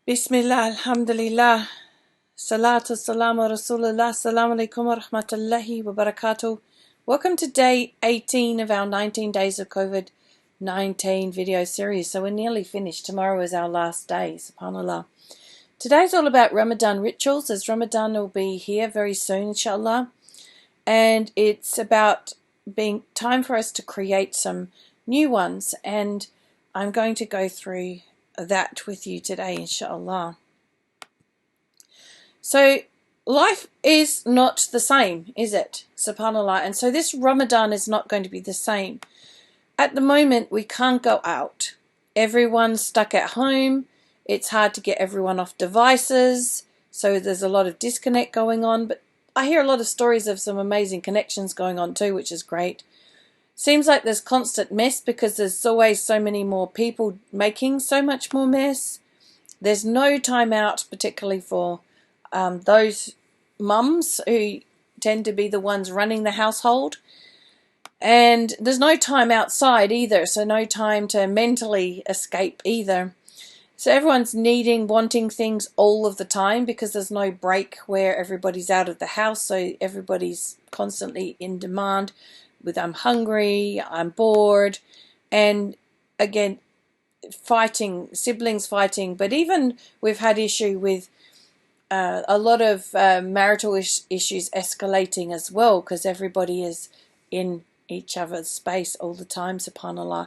Bismillah, alhamdulillah, salatu salamu rasulullah, assalamu alaikum wa rahmatullahi wa barakatuh. Welcome to day 18 of our 19 days of COVID-19 video series. So we're nearly finished. Tomorrow is our last day, subhanAllah. Today's all about Ramadan rituals, as Ramadan will be here very soon, inshallah. And it's about being time for us to create some new ones. And I'm going to go through that with you today, inshallah. So life is not the same, is it? Subhanallah. And so this Ramadan is not going to be the same. At the moment, we can't go out. Everyone's stuck at home. It's hard to get everyone off devices. So there's a lot of disconnect going on. But I hear a lot of stories of some amazing connections going on too, which is great. Seems like there's constant mess because there's always so many more people making so much more mess. There's no time out, particularly for those mums who tend to be the ones running the household. And there's no time outside either, so no time to mentally escape either. So everyone's wanting things all of the time because there's no break where everybody's out of the house, so everybody's constantly in demand with I'm hungry, I'm bored, and again, fighting, siblings fighting, but even we've had issue with a lot of marital issues escalating as well because everybody is in each other's space all the time, subhanAllah.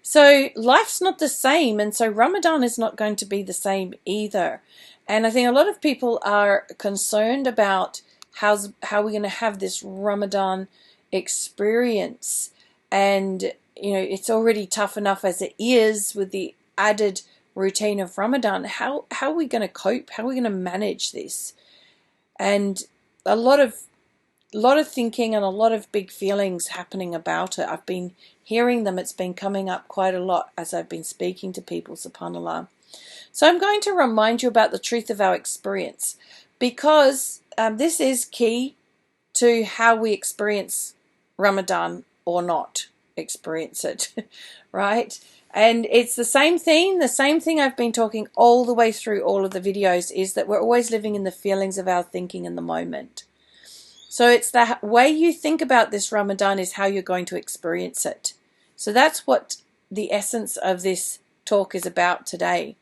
So life's not the same, and so Ramadan is not going to be the same either. And I think a lot of people are concerned about how we're going to have this Ramadan experience. And, you know, it's already tough enough as it is with the added routine of Ramadan. How are we going to cope? How are we going to manage this? And a lot of thinking and a lot of big feelings happening about it. I've been hearing them. It's been coming up quite a lot as I've been speaking to people, subhanAllah. So I'm going to remind you about the truth of our experience because this is key to how we experience Ramadan or not experience it, right? And it's the same thing I've been talking all the way through all of the videos is that we're always living in the feelings of our thinking in the moment. So it's the way you think about this Ramadan is how you're going to experience it. So that's what the essence of this talk is about today.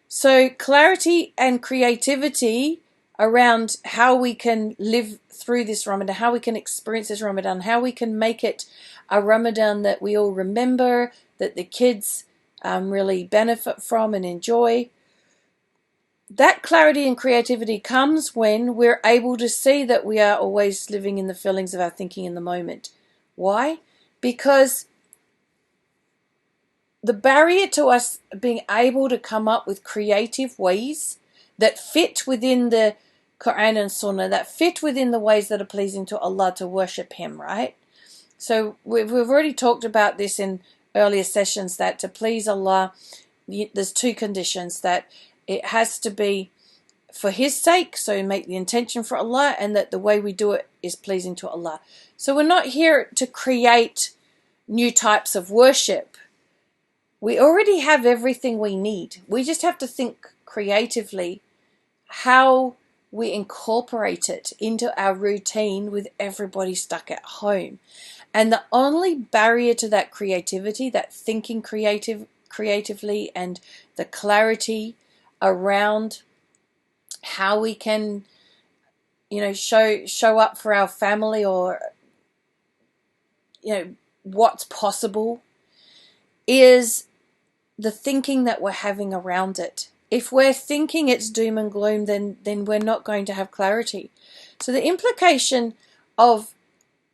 So clarity and creativity around how we can live through this Ramadan, how we can experience this Ramadan, how we can make it a Ramadan that we all remember, that the kids really benefit from and enjoy. That clarity and creativity comes when we're able to see that we are always living in the feelings of our thinking in the moment. Why? Because the barrier to us being able to come up with creative ways that fit within the Quran and Sunnah, that fit within the ways that are pleasing to Allah to worship Him, right? So we've already talked about this in earlier sessions that to please Allah, there's two conditions, that it has to be for His sake, so make the intention for Allah, and that the way we do it is pleasing to Allah. So we're not here to create new types of worship. We already have everything we need. We just have to think creatively how we incorporate it into our routine with everybody stuck at home. And the only barrier to that creativity, that thinking creatively and the clarity around how we can, you know, show up for our family, or, you know, what's possible, is the thinking that we're having around it. If we're thinking it's doom and gloom, then we're not going to have clarity. So the implication of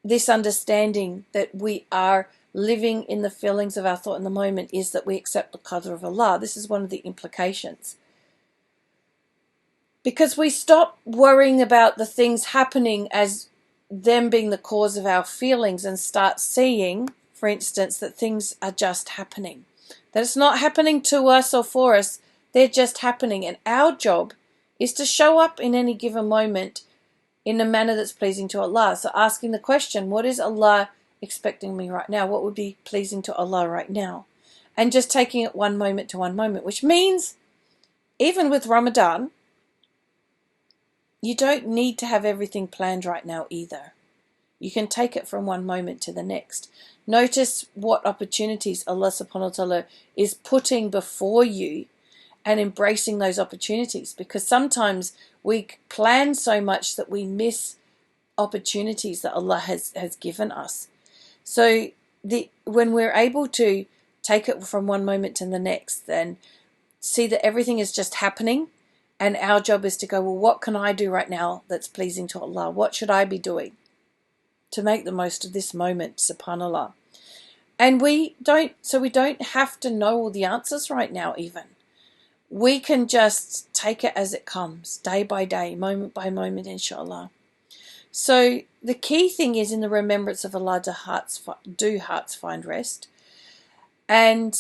this understanding that we are living in the feelings of our thought in the moment is that we accept the qadr of Allah. This is one of the implications. Because we stop worrying about the things happening as them being the cause of our feelings and start seeing, for instance, that things are just happening. That it's not happening to us or for us, they're just happening. And our job is to show up in any given moment in a manner that's pleasing to Allah. So asking the question, what is Allah expecting me right now? What would be pleasing to Allah right now? And just taking it one moment to one moment, which means even with Ramadan, you don't need to have everything planned right now either. You can take it from one moment to the next. Notice what opportunities Allah subhanahu wa ta'ala is putting before you and embracing those opportunities, because sometimes we plan so much that we miss opportunities that Allah has given us. So when we're able to take it from one moment to the next, then see that everything is just happening, and our job is to go, well, what can I do right now that's pleasing to Allah? What should I be doing to make the most of this moment, subhanAllah? And we don't have to know all the answers right now even. We can just take it as it comes, day by day, moment by moment, inshallah. So the key thing is, in the remembrance of Allah, do hearts find rest. And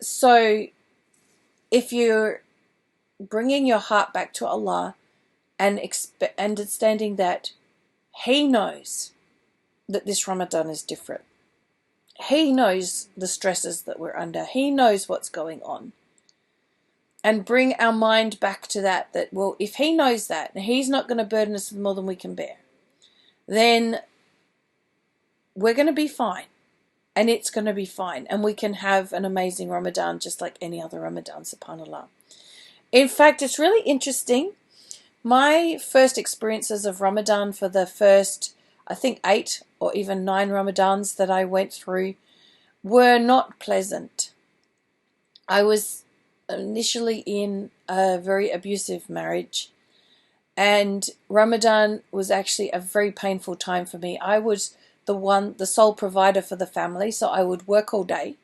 so if you're bringing your heart back to Allah and understanding that He knows that this Ramadan is different. He knows the stresses that we're under. He knows what's going on. And bring our mind back to that, well, if He knows that, and He's not going to burden us with more than we can bear, then we're going to be fine. And it's going to be fine. And we can have an amazing Ramadan just like any other Ramadan, subhanAllah. In fact, it's really interesting. My first experiences of Ramadan for the first, I think, 8 or even 9 Ramadans that I went through were not pleasant. I was initially in a very abusive marriage, and Ramadan was actually a very painful time for me. I was the sole provider for the family, so I would work all day,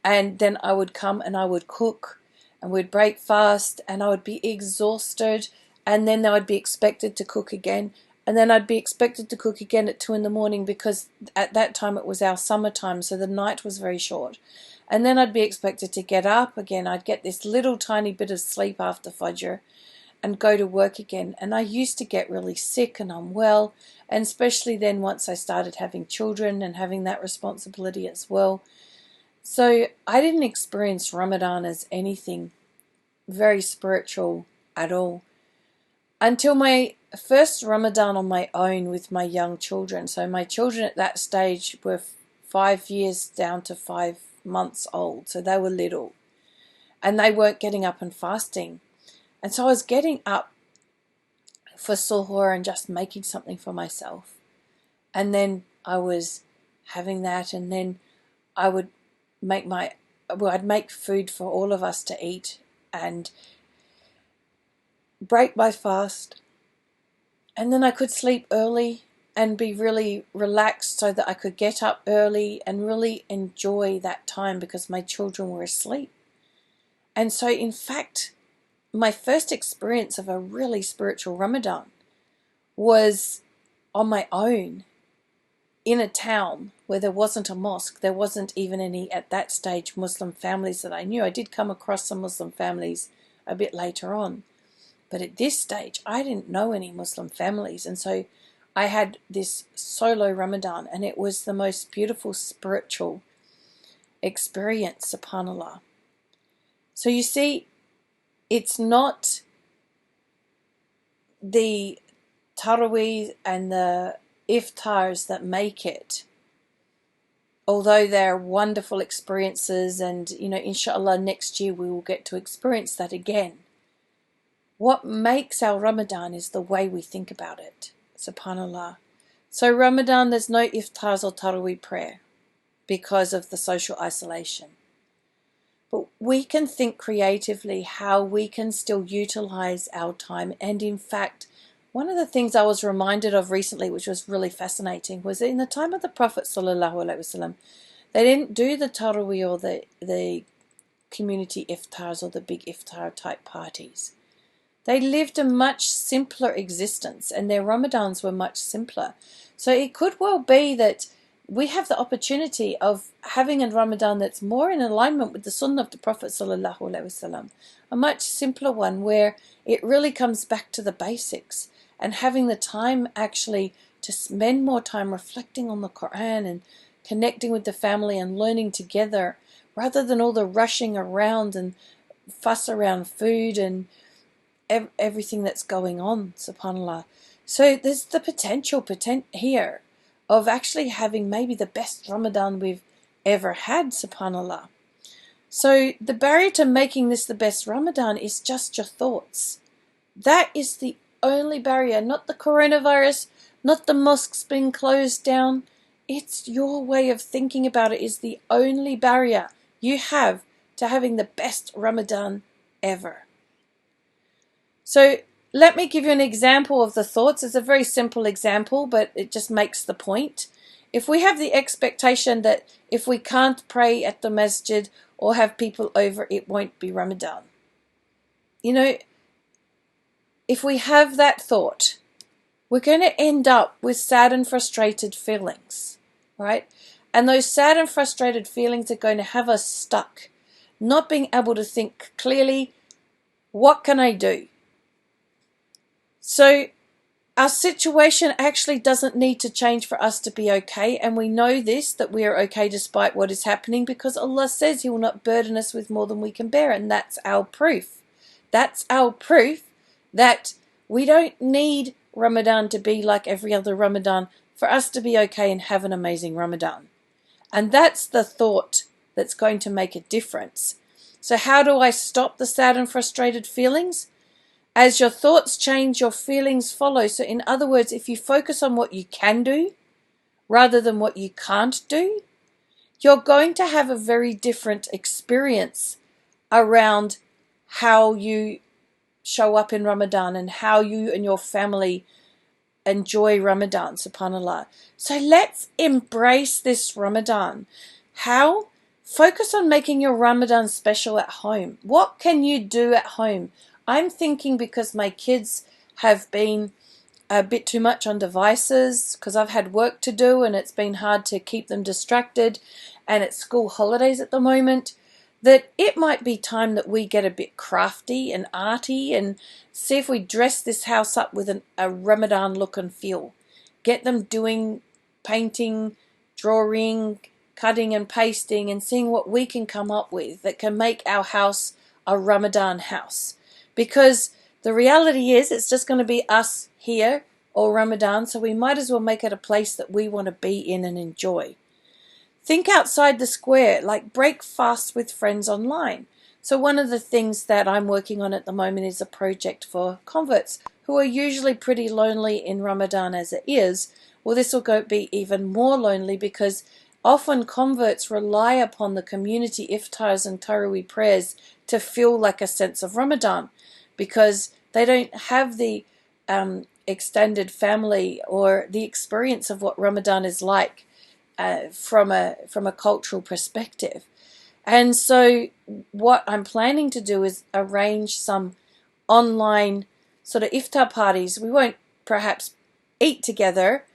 and then I would come and I would cook, and we'd break fast, and I would be exhausted, and then I would be expected to cook again, and then I'd be expected to cook again at 2 a.m, because at that time it was our summertime, so the night was very short. And then I'd be expected to get up again. I'd get this little tiny bit of sleep after Fajr and go to work again. And I used to get really sick and unwell, and especially then once I started having children and having that responsibility as well. So I didn't experience Ramadan as anything very spiritual at all until my first Ramadan on my own with my young children. So my children at that stage were 5 years down to 5 months old, so they were little, and they weren't getting up and fasting. And so I was getting up for suhoor and just making something for myself, and then I was having that, and then I'd make food for all of us to eat and break my fast, and then I could sleep early and be really relaxed so that I could get up early and really enjoy that time because my children were asleep. And so, in fact, my first experience of a really spiritual Ramadan was on my own in a town where there wasn't a mosque. There wasn't even any, at that stage, Muslim families that I knew. I did come across some Muslim families a bit later on. But at this stage, I didn't know any Muslim families. And so I had this solo Ramadan, and it was the most beautiful spiritual experience, subhanAllah. So you see, it's not the Taraweeh and the iftars that make it, although they're wonderful experiences, and inshallah next year we will get to experience that again. What makes our Ramadan is the way we think about it, subhanAllah. So Ramadan, there's no iftars or Taraweeh prayer because of the social isolation. But we can think creatively how we can still utilize our time. And in fact, one of the things I was reminded of recently, which was really fascinating, was in the time of the Prophet ﷺ, they didn't do the Taraweeh or the community iftars or the big iftar type parties. They lived a much simpler existence, and their Ramadans were much simpler. So it could well be that we have the opportunity of having a Ramadan that's more in alignment with the Sunnah of the Prophet ﷺ, a much simpler one where it really comes back to the basics, and having the time actually to spend more time reflecting on the Quran and connecting with the family and learning together, rather than all the rushing around and fuss around food and everything that's going on, subhanAllah. So there's the potential here of actually having maybe the best Ramadan we've ever had, subhanAllah. So the barrier to making this the best Ramadan is just your thoughts. That is the only barrier, not the coronavirus, not the mosques being closed down. It's your way of thinking about it is the only barrier you have to having the best Ramadan ever. So let me give you an example of the thoughts. It's a very simple example, but it just makes the point. If we have the expectation that if we can't pray at the masjid or have people over, it won't be Ramadan. You know, if we have that thought, we're going to end up with sad and frustrated feelings, right? And those sad and frustrated feelings are going to have us stuck, not being able to think clearly, what can I do? So our situation actually doesn't need to change for us to be okay, and we know this, that we are okay despite what is happening, because Allah says He will not burden us with more than we can bear, and that's our proof. That's our proof that we don't need Ramadan to be like every other Ramadan for us to be okay and have an amazing Ramadan. And that's the thought that's going to make a difference. So how do I stop the sad and frustrated feelings? As your thoughts change, your feelings follow. So in other words, if you focus on what you can do rather than what you can't do, you're going to have a very different experience around how you show up in Ramadan and how you and your family enjoy Ramadan, subhanAllah. So let's embrace this Ramadan. How? Focus on making your Ramadan special at home. What can you do at home? I'm thinking, because my kids have been a bit too much on devices, because I've had work to do and it's been hard to keep them distracted, and it's school holidays at the moment, that it might be time that we get a bit crafty and arty and see if we dress this house up with a Ramadan look and feel. Get them doing painting, drawing, cutting and pasting, and seeing what we can come up with that can make our house a Ramadan house. Because the reality is it's just going to be us here all Ramadan, so we might as well make it a place that we want to be in and enjoy. Think outside the square, like break fast with friends online. So one of the things that I'm working on at the moment is a project for converts who are usually pretty lonely in Ramadan as it is. Well, this will be even more lonely, because often converts rely upon the community iftars and Taraweeh prayers to feel like a sense of Ramadan, because they don't have the extended family or the experience of what Ramadan is like. From a cultural perspective. And so what I'm planning to do is arrange some online sort of iftar parties. We won't perhaps eat together,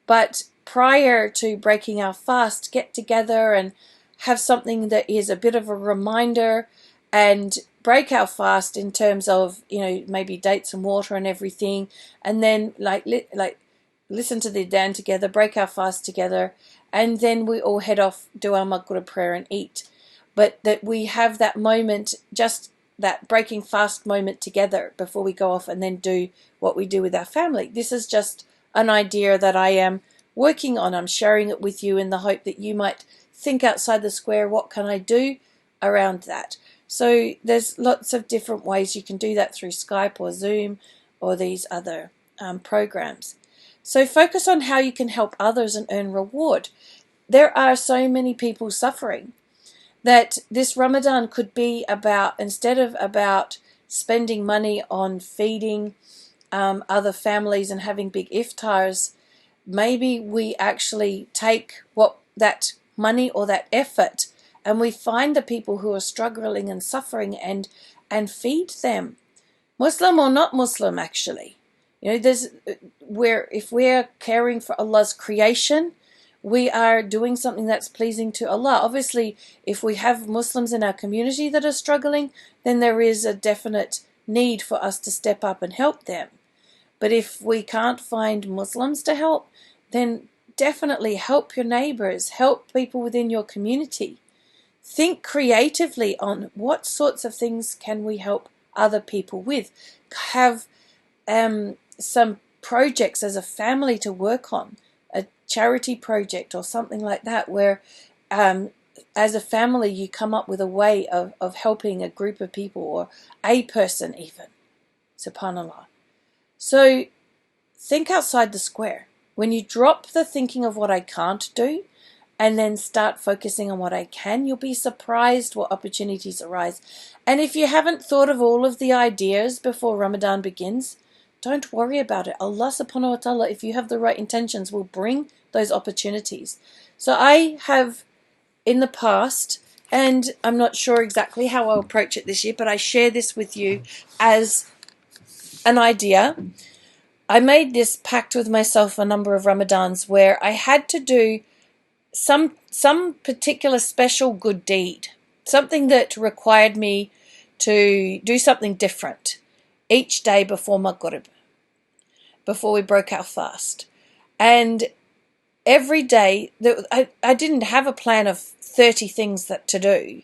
but prior to breaking our fast, get together and have something that is a bit of a reminder, and break our fast in terms of, maybe dates and water and everything, and then listen to the Adhan together, break our fast together, and then we all head off, do our Maghrib prayer and eat. But that we have that moment, just that breaking fast moment together before we go off and then do what we do with our family. This is just an idea that I am working on. I'm sharing it with you in the hope that you might think outside the square, what can I do around that? So there's lots of different ways you can do that through Skype or Zoom or these other programs. So focus on how you can help others and earn reward. There are so many people suffering that this Ramadan could be about, instead of about spending money on feeding other families and having big iftars, maybe we actually take that money or that effort and we find the people who are struggling and suffering and feed them, Muslim or not Muslim, actually. If we're caring for Allah's creation, we are doing something that's pleasing to Allah. Obviously, if we have Muslims in our community that are struggling, then there is a definite need for us to step up and help them. But if we can't find Muslims to help, then definitely help your neighbors, help people within your community. think creatively on what sorts of things can we help other people with. Have some projects as a family to work on, a charity project or something like that, where as a family you come up with a way of helping a group of people or a person even. Subhanallah. So think outside the square. When you drop the thinking of what I can't do and then start focusing on what I can, you'll be surprised what opportunities arise. And if you haven't thought of all of the ideas before Ramadan begins, don't worry about it. Allah subhanahu wa ta'ala, if you have the right intentions, will bring those opportunities. So I have in the past, and I'm not sure exactly how I'll approach it this year, but I share this with you as an idea. I made this pact with myself a number of Ramadans where I had to do some particular special good deed, something that required me to do something different each day before Maghrib, before we broke our fast. And every day, I didn't have a plan of 30 things that to do,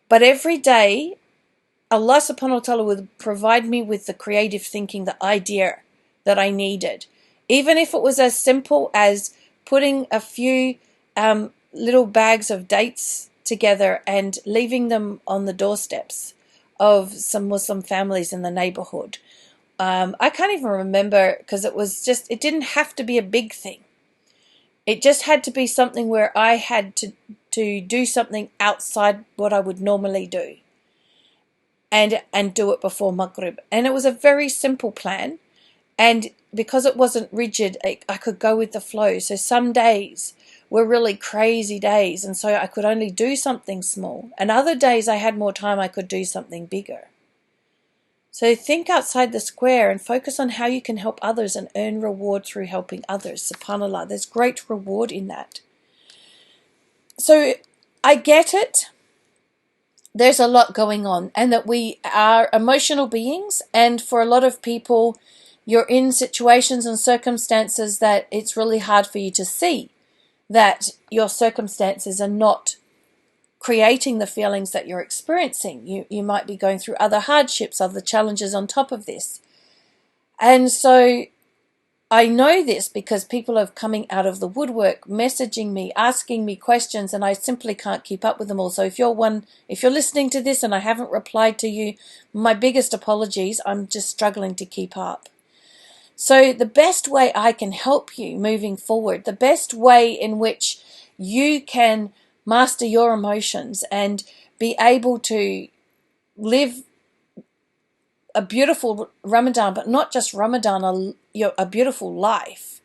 but every day Allah subhanahu wa ta'ala would provide me with the creative thinking, the idea that I needed. Even if it was as simple as putting a few little bags of dates together and leaving them on the doorsteps of some Muslim families in the neighborhood. I can't even remember, because it didn't have to be a big thing. It just had to be something where I had to do something outside what I would normally do. And do it before Maghrib. And it was a very simple plan. And because it wasn't rigid, I could go with the flow. So some days were really crazy days, and so I could only do something small. And other days I had more time, I could do something bigger. So think outside the square and focus on how you can help others and earn reward through helping others. SubhanAllah, there's great reward in that. So I get it. There's a lot going on, and that we are emotional beings, and for a lot of people you're in situations and circumstances that it's really hard for you to see that your circumstances are not creating the feelings that you're experiencing. You might be going through other hardships, other challenges on top of this. And so I know this because people are coming out of the woodwork, messaging me, asking me questions, and I simply can't keep up with them all. So if you're listening to this and I haven't replied to you, my biggest apologies. I'm just struggling to keep up. So the best way I can help you moving forward, the best way in which you can master your emotions and be able to live a beautiful Ramadan, but not just Ramadan, a beautiful life,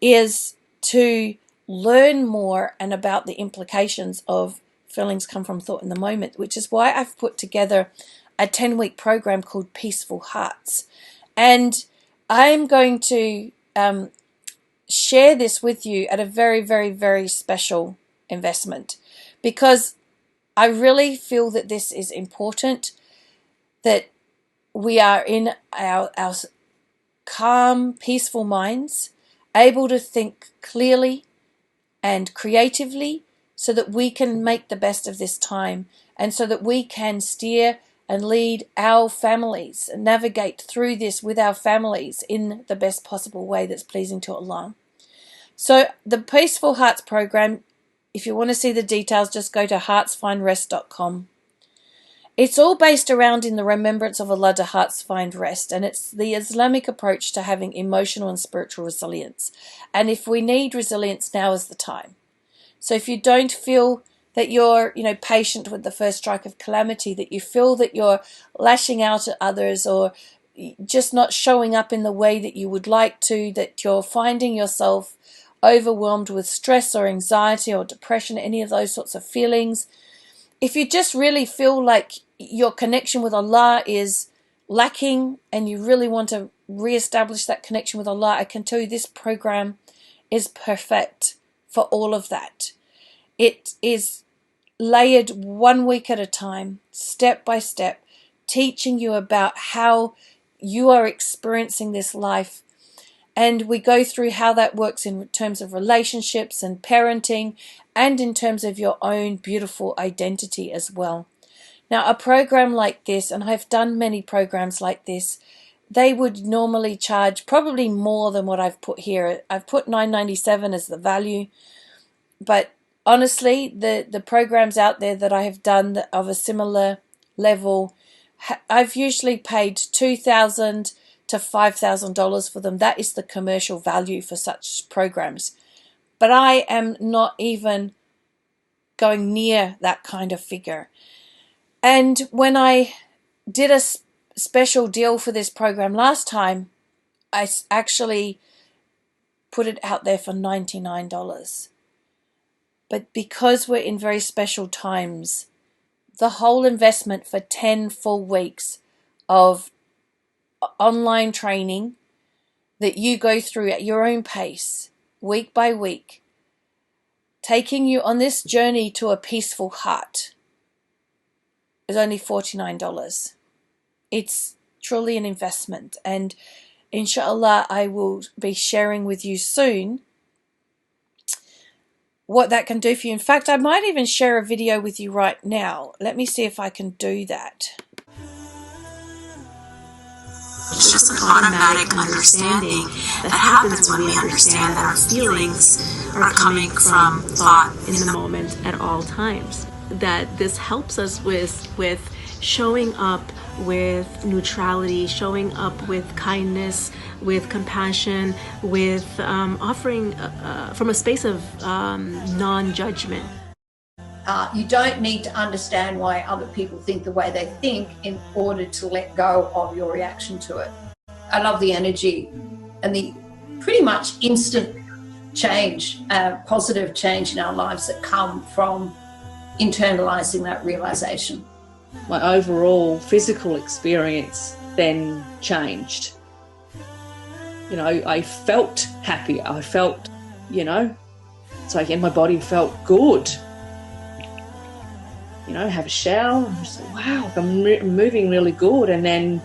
is to learn more and about the implications of feelings come from thought in the moment, which is why I've put together a 10-week program called Peaceful Hearts. And I'm going to share this with you at a very, very, very special investment, because I really feel that this is important, that we are in our calm, peaceful minds, able to think clearly and creatively so that we can make the best of this time, and so that we can steer and lead our families and navigate through this with our families in the best possible way that's pleasing to Allah. So the Peaceful Hearts program, if you want to see the details, just go to heartsfindrest.com. It's all based around in the remembrance of Allah to hearts find rest, and it's the Islamic approach to having emotional and spiritual resilience. And if we need resilience, now is the time. So if you don't feel that you're, patient with the first strike of calamity, that you feel that you're lashing out at others or just not showing up in the way that you would like to, that you're finding yourself overwhelmed with stress or anxiety or depression, any of those sorts of feelings, if you just really feel like your connection with Allah is lacking and you really want to reestablish that connection with Allah, I can tell you this program is perfect for all of that. It is layered 1 week at a time, step by step, teaching you about how you are experiencing this life And we go through how that works in terms of relationships and parenting, and in terms of your own beautiful identity as well. Now, a program like this, and I've done many programs like this, they would normally charge probably more than what I've put here. I've put $9.97 as the value, but honestly, the programs out there that I have done of a similar level, I've usually paid $2,000 to $5,000 for them. That is the commercial value for such programs. But I am not even going near that kind of figure. And when I did a special deal for this program last time, I actually put it out there for $99. But because we're in very special times, the whole investment for 10 full weeks of online training that you go through at your own pace, week by week, taking you on this journey to a peaceful heart, is only $49. It's truly an investment, and inshallah I will be sharing with you soon what that can do for you. In fact, I might even share a video with you right now. Let me see if I can do that. It's just an automatic understanding that happens when we understand that our feelings are coming from thought in the moment at all times. That this helps us with showing up with neutrality, showing up with kindness, with compassion, with offering from a space of non-judgment. You don't need to understand why other people think the way they think in order to let go of your reaction to it. I love the energy and the pretty much instant change, positive change in our lives that come from internalizing that realization. My overall physical experience then changed. You know, I felt happy. I felt, you know, it's like, and my body felt good. You know, have a shower, and just like, wow, I'm moving really good. And then,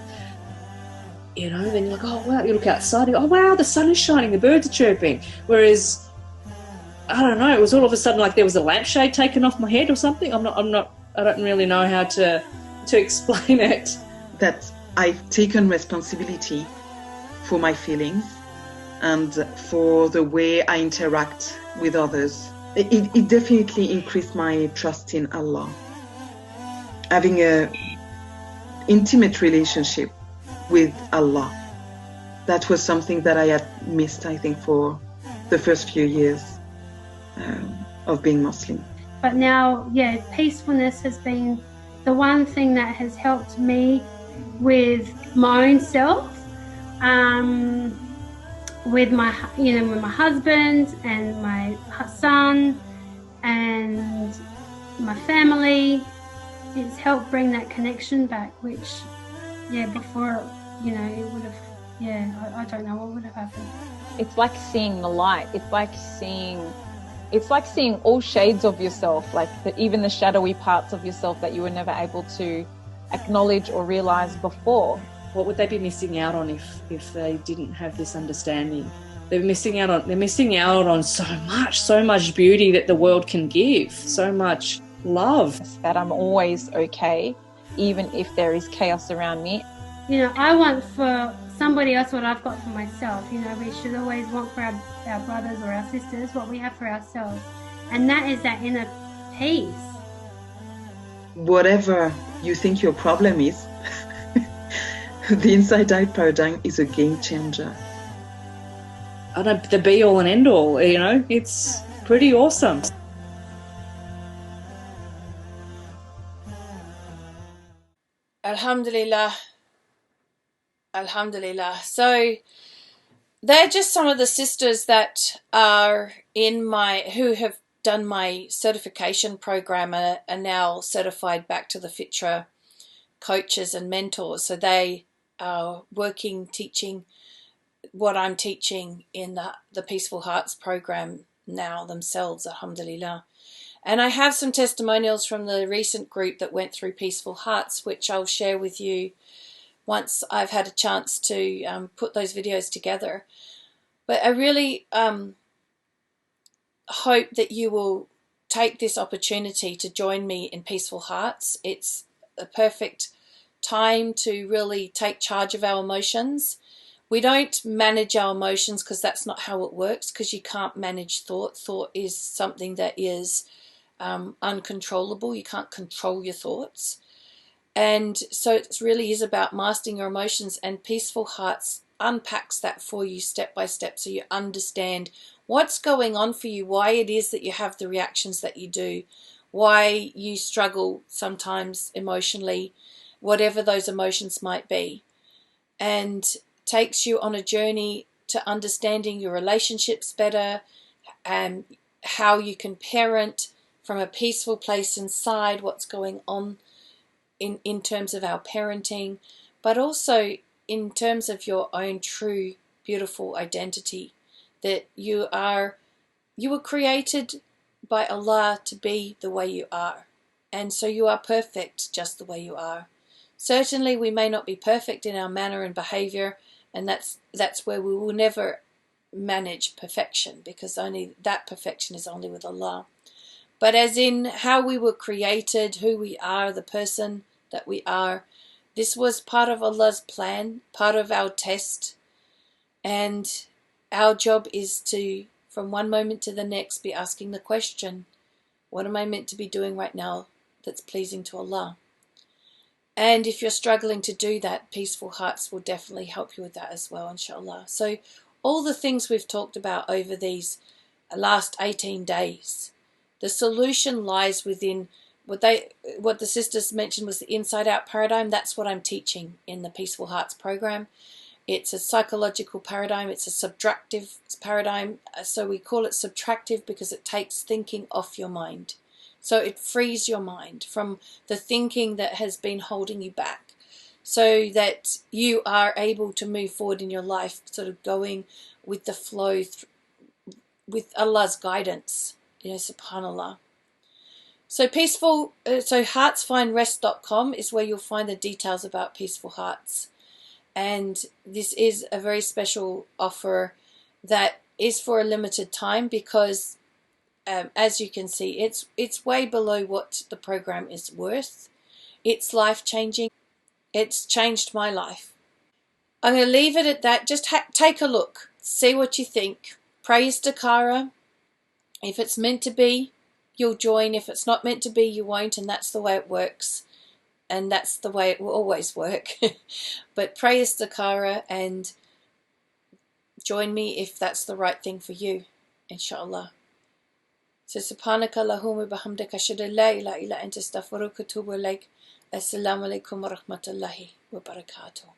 you know, then you're like, oh wow, you look outside, you go, oh wow, the sun is shining, the birds are chirping. Whereas, I don't know, it was all of a sudden like there was a lampshade taken off my head or something. I don't really know how to explain it. That I've taken responsibility for my feelings and for the way I interact with others. It definitely increased my trust in Allah. Having an intimate relationship with Allah, that was something that I had missed, I think, for the first few years of being Muslim. But now, yeah, peacefulness has been the one thing that has helped me with my own self, with my husband and my son and my family. It's helped bring that connection back, which, yeah, before, you know, it would have, yeah, I don't know what would have happened. It's like seeing the light. It's like seeing all shades of yourself, like even the shadowy parts of yourself that you were never able to acknowledge or realize before. What would they be missing out on if they didn't have this understanding? They're missing out on so much beauty that the world can give, so much love. That I'm always okay, even if there is chaos around me. You know, I want for somebody else what I've got for myself. You know, we should always want for our brothers or our sisters what we have for ourselves. And that is that inner peace. Whatever you think your problem is, the Inside Out paradigm is a game changer. I don't the be all and end all, you know, it's pretty awesome. Alhamdulillah. Alhamdulillah. So they're just some of the sisters that are who have done my certification program and are now certified back to the Fitra coaches and mentors. So they are teaching what I'm teaching in the Peaceful Hearts program now themselves, alhamdulillah. And I have some testimonials from the recent group that went through Peaceful Hearts, which I'll share with you once I've had a chance to put those videos together. But I really hope that you will take this opportunity to join me in Peaceful Hearts. It's a perfect time to really take charge of our emotions. We don't manage our emotions because that's not how it works, because you can't manage thought. Thought is something that is uncontrollable. You can't control your thoughts. And so it really is about mastering your emotions, and Peaceful Hearts unpacks that for you step by step so you understand what's going on for you, why it is that you have the reactions that you do, why you struggle sometimes emotionally, whatever those emotions might be, and takes you on a journey to understanding your relationships better and how you can parent from a peaceful place inside, what's going on in terms of our parenting, but also in terms of your own true, beautiful identity, that you were created by Allah to be the way you are. And so you are perfect just the way you are. Certainly we may not be perfect in our manner and behavior, and that's where we will never manage perfection, because only that perfection is only with Allah. But as in how we were created, who we are, the person that we are, this was part of Allah's plan, part of our test. And our job is to, from one moment to the next, be asking the question, what am I meant to be doing right now that's pleasing to Allah? And if you're struggling to do that, Peaceful Hearts will definitely help you with that as well, inshallah. So all the things we've talked about over these last 18 days, the solution lies within what the sisters mentioned was the inside-out paradigm. That's what I'm teaching in the Peaceful Hearts program. It's a psychological paradigm. It's a subtractive paradigm. So we call it subtractive because it takes thinking off your mind. So it frees your mind from the thinking that has been holding you back, so that you are able to move forward in your life, sort of going with the flow, with Allah's guidance, subhanallah. So heartsfindrest.com is where you'll find the details about Peaceful Hearts. And this is a very special offer that is for a limited time, because as you can see, it's way below what the program is worth. It's life-changing. It's changed my life. I'm going to leave it at that. Just take a look. See what you think. Pray istikhara. If it's meant to be, you'll join. If it's not meant to be, you won't, and that's the way it works. And that's the way it will always work. But pray istikhara and join me if that's the right thing for you, inshallah. So subhanaka Allahumma bihamdika ashhadu an la ilaha illa anta astaghfiruka wa atubu ilaik. Assalamu alaikum wa rahmatullahi wa barakatuh.